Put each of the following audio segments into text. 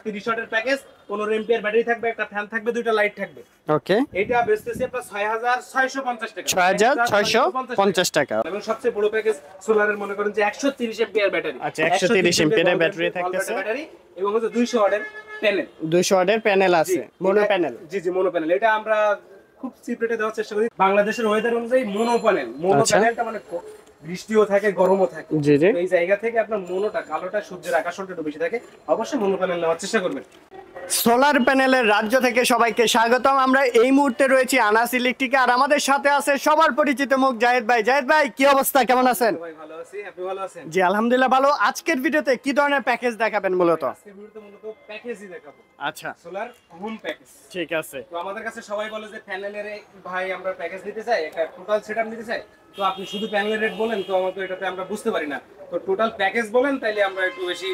30 ওয়াটের package, 15 ampere battery থাকবে, একটা ফ্যান থাকবে, দুইটা লাইট থাকবে। ওকে, এটা বেচতেছি আপনার 6650 টাকা। 6650 টাকা। এবং সবচেয়ে বড় প্যাকেজ সোলারের মনে করেন যে 130 এম্পিয়ার ব্যাটারি। আচ্ছা, 130 এম্পিয়ারের ব্যাটারি থাকতেছে ব্যাটারি এবং হচ্ছে 200 ওয়াটের প্যানেল। 200 ওয়াটের প্যানেল আছে, মোনো প্যানেল। জি জি, মোনো প্যানেল। এটা আমরা খুব চিপ রেটে দেওয়ার চেষ্টা করি। বাংলাদেশের ওয়েদার অনুযায়ী মোনো প্যানেল, মোনো প্যানেলটা মানে বৃষ্টিও থাকে, গরমও থাকে। জি জি, এই জায়গা থেকে আপনার মোনোটা, কালোটা সূর্যের আকাশটা একটু বেশি থাকে, অবশ্যই মোনো প্যানেল নেওয়ার চেষ্টা করবেন। সোলার প্যানেলের রাজ্য থেকে সবাইকে স্বাগতম। আমরা এই মুহূর্তে রয়েছি আনাস ইলেকট্রিকে, আর আমাদের সাথে আছে সবার পরিচিত মুখ জায়েদ ভাই। জায়েদ ভাই, কি অবস্থা, কেমন আছেন? ভাই ভালো আছি, আপনি ভালো আছেন? জি আলহামদুলিল্লাহ ভালো। আজকের ভিডিওতে কি ধরনের প্যাকেজ দেখাবেন মূলত? আজকের ভিডিওতে মূলত প্যাকেজই দেখাবো। আচ্ছা, সোলার হোম প্যাকেজ। ঠিক আছে। তো আমাদের কাছে সবাই বলে যে প্যানেলের ভাই আমরা প্যাকেজ নিতে চাই, একটা টোটাল সেটআপ নিতে চাই। তো আপনি শুধু প্যানেলের রেট বলেন, তো আমরা তো এটাতে আমরা বুঝতে পারি না। তো টোটাল প্যাকেজ বলেন, তাইলে আমরা একটু বেশি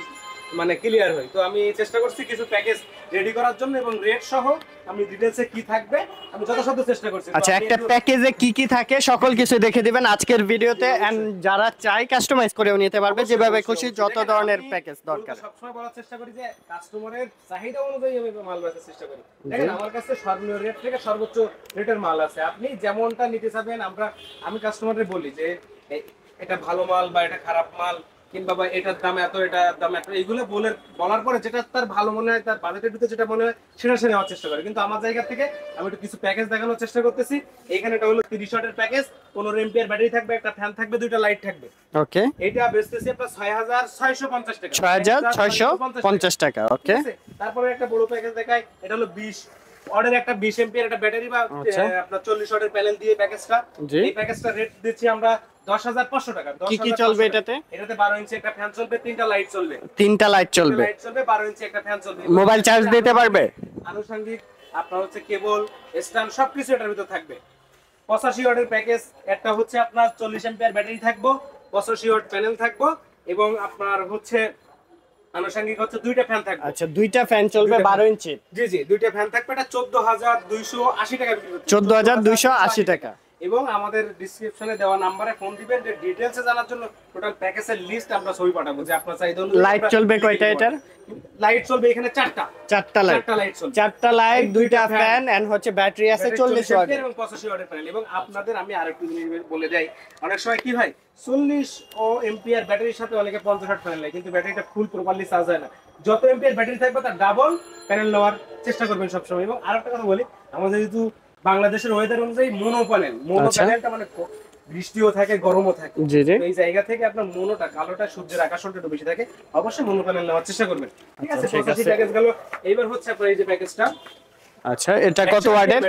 মানে ক্লিয়ার হই। তো আমি চেষ্টা করছি কিছু প্যাকেজ রেডি করার জন্য, এবং রেট সহ আমি ডিটেইলসে কি থাকবে আমি যথাসাধ্য চেষ্টা করছি। আচ্ছা, একটা প্যাকেজে কি কি থাকে সকল কিছু দেখে দিবেন আজকের ভিডিওতে, এন্ড যারা চাই কাস্টমাইজ করেও নিতে পারবে যেভাবে খুশি, যত ধরনের প্যাকেজ দরকার। সবসময় বলার চেষ্টা করি যে কাস্টমারের চাহিদা অনুযায়ী আমি মাল বেচার চেষ্টা করি। দেখেন আমার কাছে সর্বনিম্ন রেট থেকে সর্বোচ্চ রেটের মাল আছে, আপনি যেমনটা নিতে চাবেন। আমি কাস্টমারদের বলি যে এটা ভালো মাল বা এটা খারাপ মাল, কিংবা বা এটার দাম এত, এটার দাম এত, এইগুলো বলার পরে যেটা তার ভালো মনে হয়, তার বাজেটের ভিতরে যেটা মনে হয় সেটা সে নেওয়ার চেষ্টা করে। কিন্তু আমার জায়গা থেকে আমি একটু কিছু প্যাকেজ দেখানোর চেষ্টা করতেছি। এখানে এটা হলো 30 ওয়াটের প্যাকেজ, 15 এম্পিয়ার ব্যাটারি থাকবে, একটা ফ্যান থাকবে, দুইটা লাইট থাকবে। ওকে, এটা বেচতেছি আপনার 6650 টাকা। 6650 টাকা। ওকে, তারপরে একটা বড় প্যাকেজ দেখাই, এটা হলো 20 ওয়াটের একটা 20 এম্পিয়ার একটা ব্যাটারি বা আপনার 40 ওয়াটের প্যানেল দিয়ে প্যাকেজটা। এই প্যাকেজটা রেট দিচ্ছি আমরা 10500 টাকা। কি কি চলবে এটাতে? এটাতে 12 ইঞ্চি একটা ফ্যান চলবে, তিনটা লাইট চলবে। তিনটা লাইট চলবে, 12 ইঞ্চি একটা ফ্যান চলবে। মোবাইল চার্জ দিতে পারবে? আনুষঙ্গিক আপনার হচ্ছে কেবল, স্ট্যান্ড সবকিছু এটার ভিতর থাকবে। 85 ওয়াটের প্যাকেজ, একটা হচ্ছে আপনার 40 এম্পিয়ার ব্যাটারি থাকবো, 85 ওয়াট প্যানেল থাকবো, এবং আপনার হচ্ছে আনুষঙ্গিক হচ্ছে দুইটা ফ্যান থাকবে। আচ্ছা, দুইটা ফ্যান চলবে 12 ইঞ্চি। জি জি, দুইটা ফ্যান থাকবে। এটা 14280 টাকা বিক্রি হচ্ছে। 14280 টাকা। এবং আমাদের ডেসক্রিপশনে দেওয়া নম্বরে ফোন দিবেন, যে ডিটেইলসে জানার জন্য টোটাল প্যাকেজের লিস্ট আমরা ছবি পাঠাবো, যে আপনার চাহিদা অনুযায়ী। লাইট চলবে কয়টা এটার? লাইট চলবে এখানে চারটা লাইট চলবে। চারটা লাইট, দুইটা ফ্যান, এন্ড হচ্ছে ব্যাটারি আছে 40 ওয়াট এবং 85 ওয়াটের প্যানেল। এবং আপনাদের আমি আরেকটু জিনিস বলে দেই, অনেক সময় কি হয় 40 এম্পিয়ার ব্যাটারির সাথে অনেকে 50 ওয়াট প্যানেল নেয়, কিন্তু ব্যাটারিটা ফুল প্রপারলি চার্জ হয় না। যত এম্পিয়ার ব্যাটারি থাকবে তার ডাবল প্যানেল নেওয়ার চেষ্টা করবেন সবসময়। এবং আরেকটা কথা বলি, আমাদের যেহেতু বাংলাদেশের ওয়েদার অনুযায়ী মোনো প্যানেলটা মানে বৃষ্টিও থাকে, গরমও থাকে। জি জি, এই জায়গা থেকে আপনার মোনোটা, কালোটা সূর্যের আকাশটা একটু বেশি থাকে, অবশ্যই মোনো প্যানেল নেওয়ার চেষ্টা করবেন। ঠিক আছে, 85 প্যাকেজ গেল। এইবার হচ্ছে আপনার এই যে প্যাকেজটা। আচ্ছা, এটা কত ওয়াটের?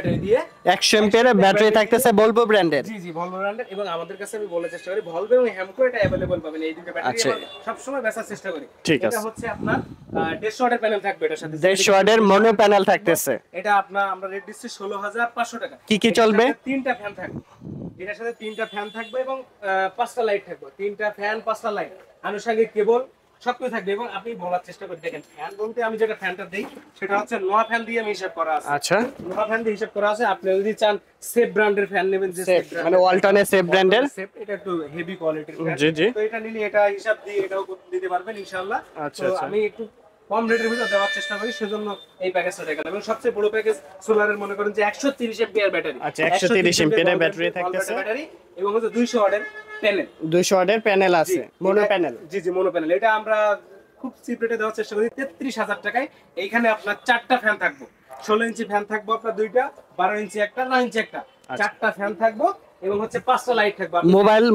100 এম্পিয়ারের ব্যাটারি থাকতেছে, ভলভো ব্র্যান্ডের। জি জি, ভলভো ব্র্যান্ডের। এবং আমাদের কাছে আমি বলার চেষ্টা করি ভলভো এবং হ্যামকো এটা अवेलेबल পাবেন। এই দুটো ব্যাটারি আমরা সব সময় বেচার চেষ্টা করি। এটা হচ্ছে আপনার 150 ওয়াটের প্যানেল থাকবে, এটার সাথে 150 ওয়াটের মোনো প্যানেল থাকতেছে। এটা আমরা রেট দিচ্ছি 16500 টাকা। কি কি চলবে? তিনটা ফ্যান থাকবে, এটার সাথে তিনটা ফ্যান থাকবে, এবং 5টা লাইট থাকবে। তিনটা ফ্যান, 5টা লাইট, আনুষঙ্গিক কেবল সবকিছু থাকবে। এবং আপনি বলার চেষ্টা করে দেখেন, ফ্যান বলতে আমি যেটা ফ্যানটা দেই সেটা হচ্ছে নোয়া ফ্যান দিয়ে আমি হিসাব করা আছে। আচ্ছা, নোয়া ফ্যান দিয়ে হিসাব করা আছে। আপনি যদি চান সেফ ব্র্যান্ডের ফ্যান নেবেন, যে মানে ওয়ালটনের সেফ ব্র্যান্ডের, এটা একটু হেভি কোয়ালিটির ফ্যান। জি জি, তো এটা নিলে এটা হিসাব দিয়ে এটাও দিতে পারবেন ইনশাআল্লাহ। আচ্ছা তো আমি একটু কম রেটের ভিতর দেওয়ার চেষ্টা করি, সেজন্য এই প্যাকেজটা দেখালাম। এবং সবচেয়ে বড় প্যাকেজ সোলারের মনে করেন যে 130 এম্পিয়ার ব্যাটারি। আচ্ছা, 130 এম্পিয়ারের ব্যাটারি থাকতেছে, ব্যাটারি, এবং হচ্ছে 200 ওয়াটের প্যানেল। 200 ওয়াটের প্যানেল আছে, মোনো প্যানেল। জি জি, মোনো প্যানেল। এটা আমরা খুব চিপ রেটে দেওয়ার চেষ্টা করি 33000 টাকায়। এইখানে আপনার 4টা ফ্যান থাকবো, 16 ইঞ্চি ফ্যান থাকবো আপনার দুইটা, 12 ইঞ্চি একটা, 9 ইঞ্চি একটা, 4টা ফ্যান থাকবো, এবং হচ্ছে 5টা লাইট থাকবে।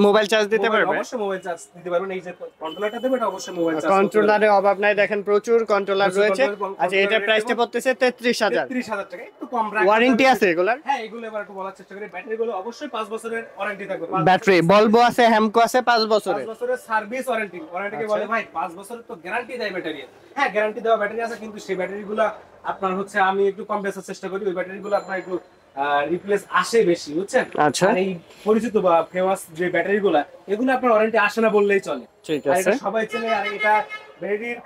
মোবাইল চার্জ দিতে পারবে? অবশ্যই মোবাইল চার্জ দিতে পারবেন। এই যে কন্ট্রোলারটা দেবে, এটা অবশ্যই মোবাইল চার্জ। কন্ট্রোলারের অভাব নাই, দেখেন প্রচুর কন্ট্রোলার রয়েছে। আচ্ছা, এটার প্রাইসটা পড়তেছে 33000 টাকা, একটু কম রাখা। ওয়ারেন্টি আছে এগুলার? হ্যাঁ, এগুলো এবার একটু বলার চেষ্টা করি। ব্যাটারিগুলো অবশ্যই 5 বছরের ওয়ারেন্টি থাকবে। ব্যাটারি ভলভো আছে, হ্যামকো আছে 5 বছরের। 5 বছরের সার্ভিস ওয়ারেন্টি। ওয়ারেন্টিকে বলে ভাই 5 বছরের তো গ্যারান্টি দেয় ব্যাটারি। হ্যাঁ, গ্যারান্টি দেওয়া ব্যাটারি আছে, কিন্তু সেই ব্যাটারিগুলো আপনার হচ্ছে আমি একটু কম বেচার চেষ্টা করি। ওই ব্যাটারিগুলো আপনার একটু রিপ্লেস আসে বেশি, বুঝছেন? আচ্ছা, আর এই পরিচিত বা ফেমাস যে ব্যাটারিগুলো, এগুলো আপনার ওয়ারেন্টি আসে না বললেই চলে। ঠিক আর আছে, এটা সবাই চেনে। আর এটা ব্যাটারির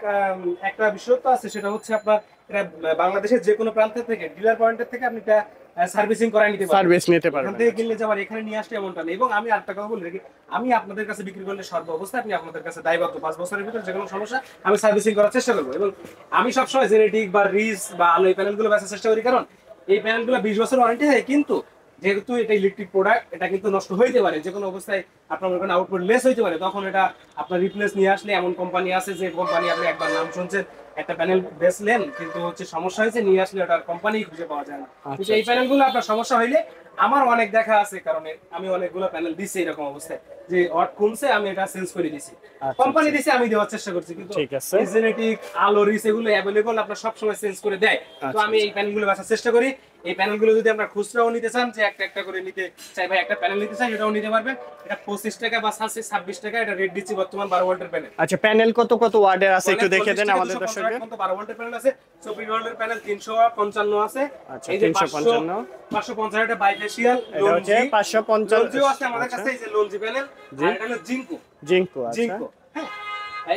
একটা বিশেষত্ব আছে, সেটা হচ্ছে আপনার এটা বাংলাদেশের যে কোনো প্রান্ত থেকে, ডিলার পয়েন্টের থেকে আপনি এটা সার্ভিসিং করাই নিতে পারবেন, সার্ভিস নিতে এখান পারবেন। থেকে কিনলে যে আবার এখানে নিয়ে আসলে এমনটা নেই। এবং আমি আরেকটা কথা বলে রাখি, আমি আপনাদের কাছে বিক্রি করলে সর্ব অবস্থায় আপনি আপনাদের কাছে দায়বদ্ধ, 5 বছরের ভিতরে যে কোনো সমস্যা আমি সার্ভিসিং করার চেষ্টা করবো। এবং আমি সবসময় জেনেটিক বা রিস বা আলো এই প্যানেলগুলো বেচার চেষ্টা করি, কারণ এই প্যানেলগুলো 20 বছর ওয়ারেন্টি হয়, কিন্তু যেহেতু এটা ইলেকট্রিক প্রোডাক্ট, এটা কিন্তু নষ্ট হইতে পারে যে কোনো অবস্থায়, আপনার ওখানে আউটপুট লেস হইতে পারে, তখন এটা আপনার রিপ্লেস নিয়ে আসলে, এমন কোম্পানি আছে যে কোম্পানি আপনি একবার নাম শুনছেন, একটা প্যানেল বেচলেন কিন্তু হচ্ছে সমস্যা হয়েছে, নিয়ে আসলে ওটার কোম্পানি খুঁজে পাওয়া যায় না। কিন্তু এই প্যানেলগুলো আপনার সমস্যা হইলে আমার অনেক দেখা আছে, কারণ আমি অনেকগুলো প্যানেল দিছি এরকম অবস্থায় যে ওয়াট কমছে আমি এটা চেঞ্জ করে দিছি, কোম্পানি দিছে আমি দেওয়ার চেষ্টা করছি, কিন্তু ঠিক আছে। জেনেটিক আলো রিস এগুলো অ্যাভেলেবল আপনার সব সময় চেঞ্জ করে দেয়। তো আমি এই প্যানেলগুলো বেচার চেষ্টা করি। এই প্যানেলগুলো যদি আপনারা খুচরাও নিতে চান, যে একটা একটা করে নিতে চাই ভাই, একটা প্যানেল নিতে চাই, এটাও নিতে পারবেন। এটা 25 টাকা বা 26 টাকা, এটা রেট দিচ্ছি বর্তমান 12 ভোল্টের প্যানেল। আচ্ছা, প্যানেল কত কত ওয়াটের আছে একটু দেখে দেন আমাদের দর্শকদের। 12 ভোল্টের প্যানেল আছে, 24 ভোল্টের প্যানেল 355 আছে, আচ্ছা, এই যে 355 550 এটা বাইফেশিয়াল এটা হচ্ছে 550 লঞ্জিও আছে আমাদের কাছে, এই যে লঞ্জি প্যানেল, আর এটা হলো জিঙ্কো। জিঙ্কো। আচ্ছা, জিঙ্কো, হ্যাঁ,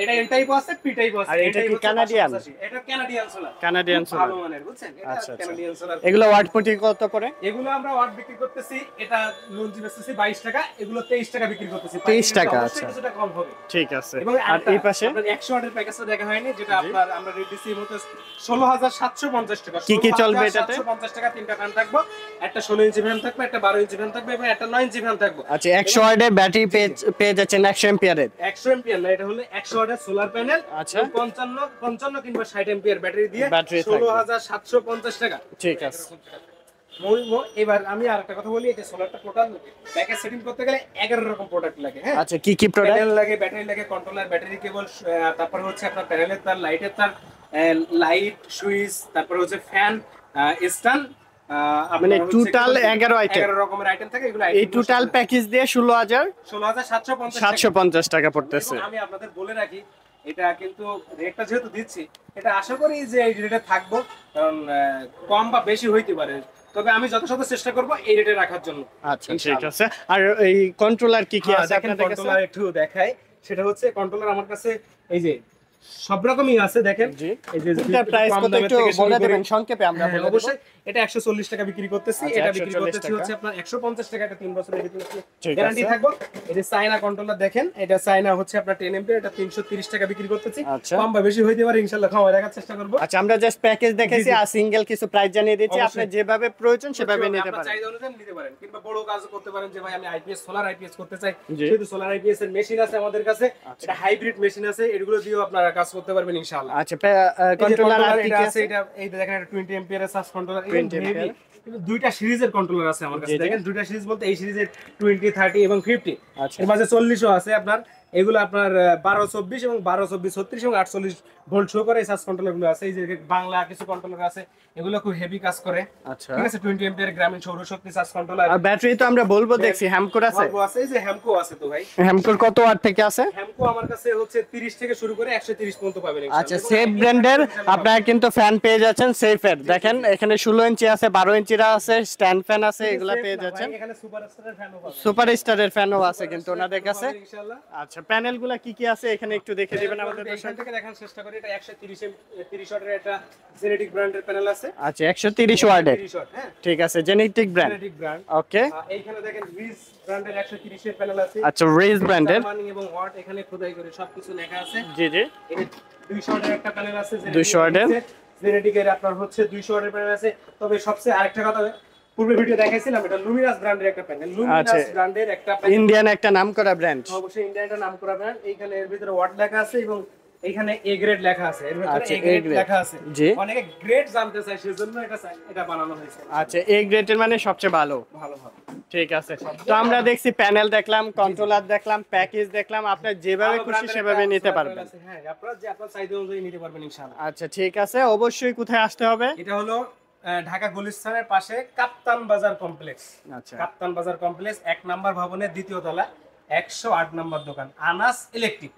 এটা এন টাইপ আছে, পি টাইপ আছে। আর এটা কি কানাডিয়ান? এটা কানাডিয়ান সোলার, কানাডিয়ান সোলার, ভালো মানের, বুঝছেন? এটা আচ্ছা, কানাডিয়ান সোলার। এগুলো ওয়াট প্রতি কত করে? এগুলো আমরা ওয়াট বিক্রি করতেছি, এটা লঞ্জি বেচতেছি 22 টাকা, এগুলো 23 টাকা বিক্রি করতেছি। 23 টাকা, অবশ্যই আচ্ছা। কিছুটা কম হবে। ঠিক আছে। এবং আর এই পাশে 100 ওয়াটের প্যাকেজটা দেখা হয়নি, যেটা আপনার আমরা রেট দিছি এর মধ্যে 16750 টাকা। কি কি চলবে এটাতে? 750 টাকা তিনটা ফ্যান থাকবে, একটা 16 ইঞ্চি ফ্যান থাকবে, একটা 12 ইঞ্চি ফ্যান থাকবে এবং একটা 9 ইঞ্চি ফ্যান থাকবে। আচ্ছা, 100 ওয়াটের ব্যাটারি পেয়ে যাচ্ছেন 100 এম্পিয়ারের। 100 এম্পিয়ার না, এটা হলো 100 ওয়াটের সোলার প্যানেল। আচ্ছা। 55 কিংবা 60 এম্পিয়ার ব্যাটারি দিয়ে ব্যাটারি থাকবে। 16750 টাকা। ঠিক আছে। এবার আমি আরেকটা কথা বলি, এটা সোলারটা টোটাল প্যাকেজ সেটিং করতে গেলে 11 রকম প্রোডাক্ট লাগে। হ্যাঁ, আচ্ছা, কি কি প্রোডাক্ট? প্যানেল লাগে, ব্যাটারি লাগে, কন্ট্রোলার, ব্যাটারি কেবল, তারপর হচ্ছে আপনার প্যানেলের তার, লাইটের তার, লাইট সুইচ, তারপর হচ্ছে ফ্যান, স্ট্যান্ড, মানে টোটাল 11 আইটেম, 11 রকমের আইটেম থাকে। এগুলো এই টোটাল প্যাকেজ দিয়ে 16750 750 টাকা পড়তেছে। আমি আপনাদের বলে রাখি, এটা কিন্তু রেটটা যেহেতু দিচ্ছি, এটা আশা করি যে এই রেটে থাকবো, কারণ কম বা বেশি হইতে পারে, তবে আমি যথাযথ চেষ্টা করব এই রেটে রাখার জন্য। আচ্ছা, ঠিক আছে। আর এই কন্ট্রোলার কি কি আছে আপনাদের কাছে? কন্ট্রোলার একটু দেখাই, সেটা হচ্ছে কন্ট্রোলার আমার কাছে এই যে সব রকমই আছে, দেখেন। জি, এই যে এটা প্রাইস কম কত দামের একটু থেকে শুরু বলে করে- দেবেন সংক্ষেপে, আমরা হ্যাঁ, বলে দেব। অবশ্যই। এটা 140 টাকা বিক্রি করতেছি, আচ্ছা, এটা বিক্রি 140 করতেছি টাকা। হচ্ছে আপনার 150 টাকা, এটা 3 বছরের ভিতরে ঠিক গ্যারান্টি আছে। থাকবে। এটা চায়না কন্ট্রোলার, দেখেন, এটা চায়না হচ্ছে আপনার 10 এমপি, এটা 330 টাকা বিক্রি করতেছি। আচ্ছা। কম বা বেশি হইতে পারে, ইনশাআল্লাহ কমায় রাখার চেষ্টা করব। আচ্ছা, আমরা জাস্ট প্যাকেজ দেখেছি, জি, জি। আর সিঙ্গেল কিছু প্রাইস জানিয়ে দিচ্ছি, অবশ্যই। আপনি যেভাবে প্রয়োজন সেভাবে নিতে আপনার পারেন। চাহিদা অনুযায়ী নিতে পারেন, কিংবা বড় কাজ করতে পারেন, যে ভাই আমি আইপিএস, সোলার আইপিএস করতে চাই, জি। সেহেতু সোলার আইপিএস এর মেশিন আছে আমাদের কাছে, এটা হাইব্রিড মেশিন আছে, এগুলো দিয়েও আপনারা কাজ করতে পারবেন ইনশাআল্লাহ। আচ্ছা, কন্ট্রোলার আর কি এটা কি আছে, আছে? এটা এই যে দেখেন, এটা 20 এম্পিয়ারের সাস কন্ট্রোলার, 20 ampere। কিন্তু দুইটা সিরিজের কন্ট্রোলার আছে আমার জি, কাছে, জি। দেখেন, দুইটা সিরিজ বলতে এই সিরিজের 20, 30 এবং 50, আচ্ছা। এর মাঝে 40ও আছে আপনার। এগুলো আপনার 12, 24 এবং 12, 24, 36 এবং 48 ভোল্ট শো করে এই সাস কন্ট্রোলার গুলো আছে। এই যে বাংলা কিছু কন্ট্রোলার আছে, এগুলো খুব হেভি কাজ করে। আচ্ছা। ঠিক আছে, 20 এম্পিয়ার গ্রামীণ সৌরশক্তি সাস কন্ট্রোলার। আর ব্যাটারি তো আমরা বলবো, দেখছি হ্যামকোর আছে। ভলভো আছে, এই যে হ্যামকো আছে তো ভাই। হ্যামকোর কত ওয়াট থেকে আছে? হ্যামকো আমার কাছে হচ্ছে 30 থেকে শুরু করে 130 পর্যন্ত পাবেন ইনশাআল্লাহ। আচ্ছা, এবং সেফ IPS ব্র্যান্ডের চালানো আপনারা কিন্তু ফ্যান পেয়ে যাচ্ছেন সেফের। দেখেন, এখানে 16 ইঞ্চি আছে, 12 ইঞ্চিরা আছে, স্ট্যান্ড ফ্যান আছে, এগুলা safe পেয়ে না যাচ্ছেন। ভাই, এখানে সুপারস্টারের ফ্যানও পাবেন। সুপার স্টারের ফ্যানও আছে কিন্তু ওনাদের কাছে। পাবেন ইনশাআল্লাহ। আচ্ছা, প্যানেলগুলা কি কি আছে এখানে একটু দেখে দিবেন আমাদের এখান দর্শক। থেকে দেখার চেষ্টা করি, এটা 130 ওয়াটের একটা জেনেটিক ব্র্যান্ডের প্যানেল আছে। আচ্ছা, 130 ওয়াটের। 30 ওয়াট, হ্যাঁ, ঠিক আছে, genetic brand. Genetic brand. Okay. এইখানে দেখেন রিজ ব্র্যান্ডের 130 এর প্যানেল আছে। আচ্ছা, রেজ ব্র্যান্ডের। জার্মানি এবং ওয়াট এখানে খোদাই করে সবকিছু লেখা আছে। জি, জি। এটা 200 ওয়াটের একটা প্যানেল আছে, 200 ওয়াটের। জেনেটিকের আপনার হচ্ছে 200 ওয়াটের প্যানেল আছে। তবে সবচেয়ে আরেকটা কথা, পূর্বে ভিডিও দেখাইছিলাম, এটা লুমিনাস ব্র্যান্ডের একটা প্যানেল, আচ্ছা। লুমিনাস ব্র্যান্ডের একটা প্যানেল, ইন্ডিয়ান একটা নামকরা ব্র্যান্ড। অবশ্যই ইন্ডিয়ানটা নাম করা ব্র্যান্ড। এইখানে এর ভিতরে ওয়াট লেখা আছে এবং এইখানে এ গ্রেড লেখা আছে, এর ভিতরে আচ্ছা, এ গ্রেড A grade। লেখা আছে। জি। অনেকে গ্রেড জানতে চায়, সেজন্য এটা বানানো হয়েছে। আচ্ছা, এ গ্রেডের মানে সবচেয়ে ভালো। ভালো হবে। ঠিক আছে। তো আমরা দেখছি প্যানেল দেখলাম, কন্ট্রোলার দেখলাম, প্যাকেজ দেখলাম, আপনার যেভাবে ভালো খুশি brand এর সেভাবে একটা নিতে solar পারবেন। panel আছে, হ্যাঁ, আপনার চাহিদা অনুযায়ী নিতে পারবেন ইনশাআল্লাহ। আচ্ছা, ঠিক আছে। অবশ্যই কোথায় আসতে হবে? এটা হলো ঢাকা গুলিস্তানের পাশে কাপ্তান বাজার কমপ্লেক্স। আচ্ছা। কাপ্তান বাজার কমপ্লেক্স 1 নাম্বার ভবনের 2য় তলা, 108 নাম্বার দোকান, আনাস ইলেকট্রিক।